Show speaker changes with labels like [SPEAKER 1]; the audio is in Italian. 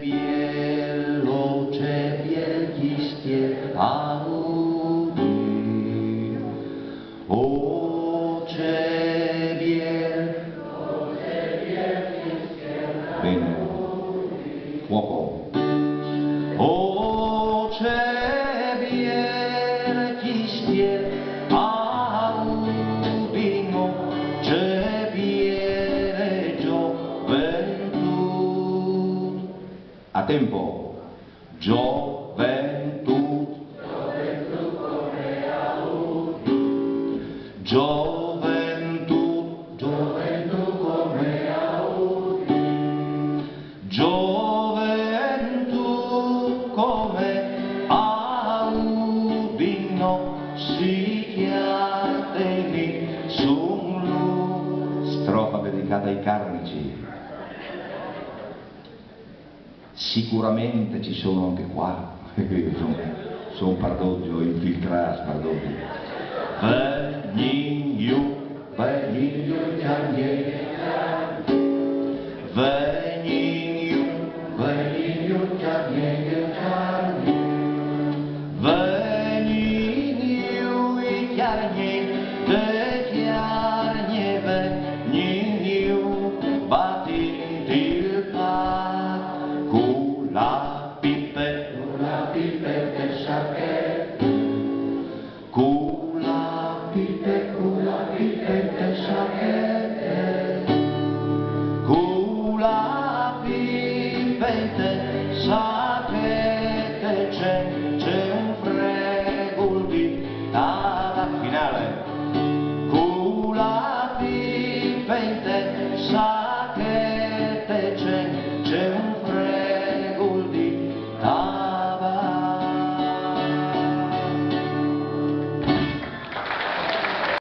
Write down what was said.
[SPEAKER 1] biel listie audi. Oce biel listie audi. Bene, fuoco. Oce biel listie audino, c'è biele gioventù. A tempo. Gioventù. Gioventù come audi. Gioventù. Gioventù come audi. Gioventù come audino, si chiatemi su lu. Strofa dedicata ai carnici. Sicuramente ci sono anche qua, sono pardoggio, infiltrati, pardoggio. Veniu, veniu, veniu, veniu, veniu, la pipette sacchette, la pipette sacchette, la pipette sacchette, c'è